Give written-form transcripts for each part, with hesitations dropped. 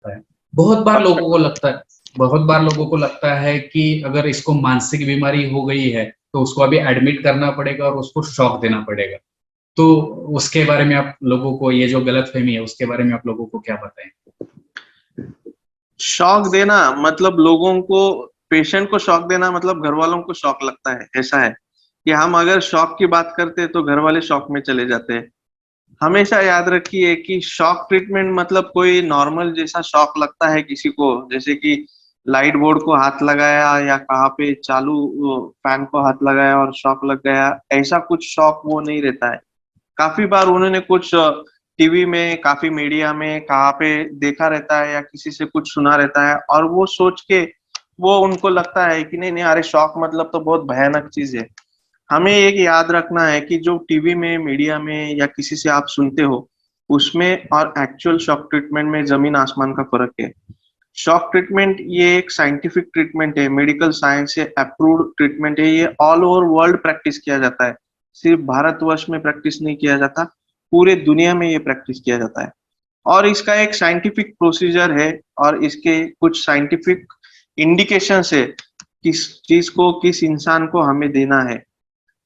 लगता है। बहुत बार लोगों को लगता है कि अगर इसको मानसिक बीमारी हो गई है तो उसको अभी एडमिट करना पड़ेगा और उसको शॉक देना पड़ेगा। तो उसके बारे में आप लोगों को, ये जो गलतफहमी है उसके बारे में आप लोगों को क्या बताएं? शॉक देना मतलब लोगों को, पेशेंट को शॉक देना मतलब घर वालों को शॉक लगता है, ऐसा है कि हम अगर शॉक की बात करते हैं तो घर वाले शॉक में चले जाते हैं। हमेशा याद रखिए कि शॉक ट्रीटमेंट मतलब कोई नॉर्मल जैसा शॉक लगता है किसी को, जैसे कि लाइट बोर्ड को हाथ लगाया या कहाँ पे चालू फैन को हाथ लगाया और शॉक लग गया, ऐसा कुछ शॉक वो नहीं रहता है। काफी बार उन्होंने कुछ टीवी में, काफी मीडिया में कहाँ पे देखा रहता है या किसी से कुछ सुना रहता है, और वो सोच के वो उनको लगता है कि नहीं नहीं, अरे शॉक मतलब तो बहुत भयानक चीज है। हमें एक याद रखना है कि जो टीवी में, मीडिया में या किसी से आप सुनते हो, उसमें और एक्चुअल शॉक ट्रीटमेंट में जमीन आसमान का फर्क है। शॉक ट्रीटमेंट ये एक साइंटिफिक ट्रीटमेंट है, मेडिकल साइंस से अप्रूव्ड ट्रीटमेंट है, ये ऑल ओवर वर्ल्ड प्रैक्टिस किया जाता है। सिर्फ भारतवर्ष में प्रैक्टिस नहीं किया जाता, पूरे दुनिया में ये प्रैक्टिस किया जाता है। और इसका एक साइंटिफिक प्रोसीजर है और इसके कुछ साइंटिफिक इंडिकेशंस है, किस चीज को, किस इंसान को हमें देना है।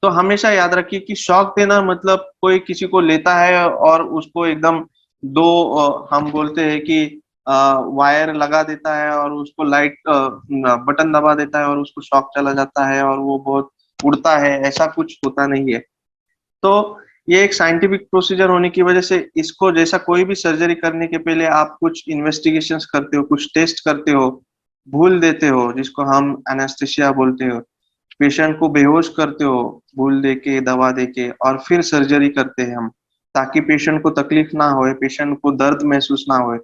तो हमेशा याद रखिए कि शॉक देना मतलब कोई किसी को लेता है और उसको एकदम दो हम बोलते हैं कि वायर लगा देता है और उसको लाइट बटन दबा देता है और उसको शॉक चला जाता है और वो बहुत उड़ता है, ऐसा कुछ होता नहीं है। तो ये एक साइंटिफिक प्रोसीजर होने की वजह से इसको, जैसा कोई भी सर्जरी करने के पहले आप कुछ इन्वेस्टिगेशंस करते हो, कुछ टेस्ट करते हो, भूल देते हो जिसको हम एनेस्थेसिया बोलते हो, पेशेंट को बेहोश करते हो भूल दे के, दवा दे के, और फिर सर्जरी करते हैं हम, ताकि पेशेंट को तकलीफ ना होए, पेशेंट को दर्द महसूस ना होए।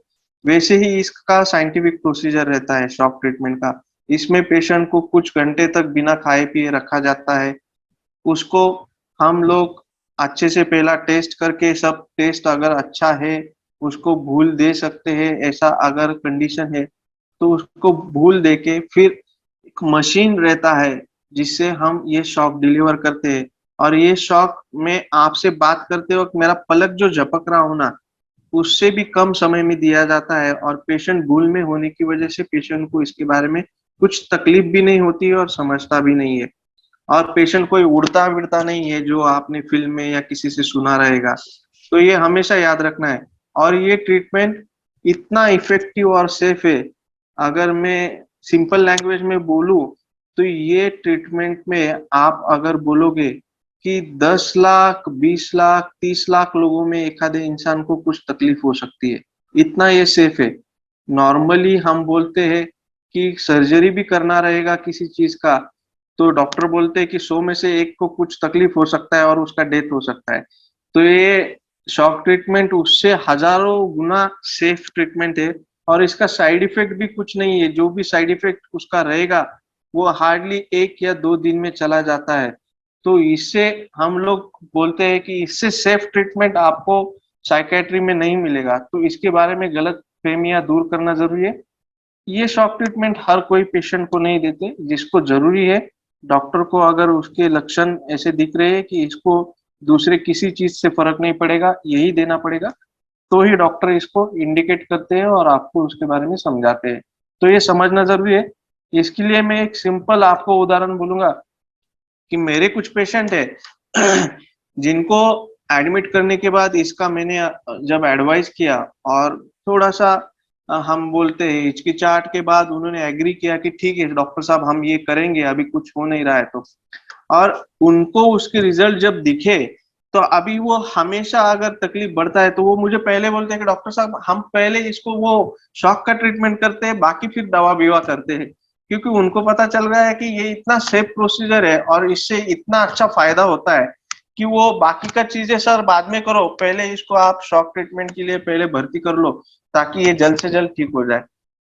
वैसे ही इसका साइंटिफिक प्रोसीजर रहता है शॉक ट्रीटमेंट का। इसमें पेशेंट को कुछ घंटे तक बिना खाए पिए रखा जाता है। उसको हम लोग अच्छे से पहला टेस्ट करके, सब टेस्ट अगर अच्छा है उसको भूल दे सकते हैं, ऐसा अगर कंडीशन है तो उसको भूल दे के फिर एक मशीन रहता है जिससे हम ये शॉक डिलीवर करते हैं। और ये शॉक में आपसे बात करते वक्त मेरा पलक जो झपक रहा हो ना, उससे भी कम समय में दिया जाता है, और पेशेंट भूल में होने की वजह से पेशेंट को इसके बारे में कुछ तकलीफ भी नहीं होती है और समझता भी नहीं है। और पेशेंट कोई उड़ता विड़ता नहीं है जो आपने फिल्म में या किसी से सुना रहेगा। तो ये हमेशा याद रखना है। और ये ट्रीटमेंट इतना इफेक्टिव और सेफ है, अगर मैं सिंपल लैंग्वेज में बोलूं तो ये ट्रीटमेंट में आप अगर बोलोगे कि 10 लाख, 20 लाख, 30 लाख लोगों में एक आधे इंसान को कुछ तकलीफ हो सकती है, इतना ये सेफ है। नॉर्मली हम बोलते हैं कि सर्जरी भी करना रहेगा किसी चीज का, तो डॉक्टर बोलते हैं कि 100 में से एक को कुछ तकलीफ हो सकता है और उसका डेथ हो सकता है। तो ये शॉक ट्रीटमेंट उससे हजारों गुना सेफ ट्रीटमेंट है। और इसका साइड इफेक्ट भी कुछ नहीं है, जो भी साइड इफेक्ट उसका रहेगा वो हार्डली 1 या 2 दिन में चला जाता है। तो इससे हम लोग बोलते हैं कि इससे सेफ ट्रीटमेंट आपको साइकेट्री में नहीं मिलेगा। तो इसके बारे में गलत फहमियां दूर करना जरूरी है। ये शॉक ट्रीटमेंट हर कोई पेशेंट को नहीं देते, जिसको जरूरी है डॉक्टर को, अगर उसके लक्षण ऐसे दिख रहे हैं कि इसको दूसरे किसी चीज से फर्क नहीं पड़ेगा, यही देना पड़ेगा, तो ही डॉक्टर इसको इंडिकेट करते हैं और आपको उसके बारे में समझाते हैं। तो ये समझना जरूरी है। इसके लिए मैं एक सिंपल आपको उदाहरण बोलूंगा कि मेरे कुछ पेशेंट है जिनको एडमिट करने के बाद इसका मैंने जब एडवाइस किया और थोड़ा सा हम बोलते हैं हिचकिचाहट के बाद उन्होंने एग्री किया कि ठीक है डॉक्टर साहब हम ये करेंगे, अभी कुछ हो नहीं रहा है तो, और उनको उसके रिजल्ट जब दिखे, तो अभी वो हमेशा अगर तकलीफ बढ़ता है तो वो मुझे पहले बोलते हैं कि डॉक्टर साहब हम पहले इसको वो शॉक का ट्रीटमेंट करते हैं, बाकी फिर दवा बीवा करते हैं। क्योंकि उनको पता चल रहा है कि ये इतना सेफ प्रोसीजर है और इससे इतना अच्छा फायदा होता है कि वो बाकी का चीजें सर बाद में करो, पहले इसको आप शॉक ट्रीटमेंट के लिए पहले भर्ती कर लो ताकि ये जल्द से जल्द ठीक हो जाए।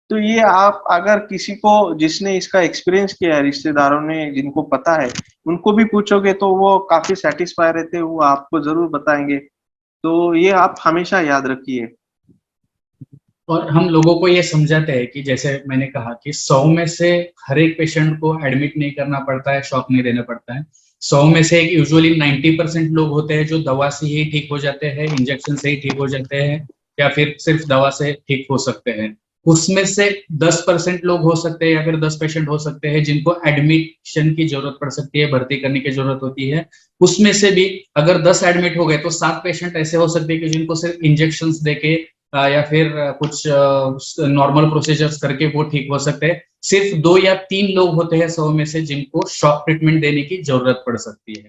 तो ये आप अगर किसी को जिसने इसका एक्सपीरियंस किया है, रिश्तेदारों ने जिनको पता है, उनको भी पूछोगे तो वो काफी सेटिस्फाई रहते हैं, वो आपको जरूर बताएंगे। तो ये आप हमेशा याद रखिए। और हम लोगों को ये समझाते हैं कि जैसे मैंने कहा कि 100 में से हर एक पेशेंट को एडमिट नहीं करना पड़ता है, शॉक नहीं देना पड़ता है। 100 में से यूजुअली 90% लोग होते हैं जो दवा से ही ठीक हो जाते हैं, इंजेक्शन से ही ठीक हो जाते हैं, या फिर सिर्फ दवा से ठीक हो सकते हैं। उसमें से 10% लोग हो सकते हैं या फिर 10 पेशेंट हो सकते हैं जिनको एडमिशन की जरूरत पड़ सकती है, भर्ती करने की जरूरत होती है। उसमें से भी अगर 10 एडमिट हो गए तो 7 पेशेंट ऐसे हो सकते हैं कि जिनको सिर्फ इंजेक्शंस देके या फिर कुछ नॉर्मल प्रोसीजर्स करके वो ठीक हो सकते हैं। सिर्फ 2 या 3 लोग होते हैं 100 में से जिनको शॉक ट्रीटमेंट देने की जरूरत पड़ सकती है।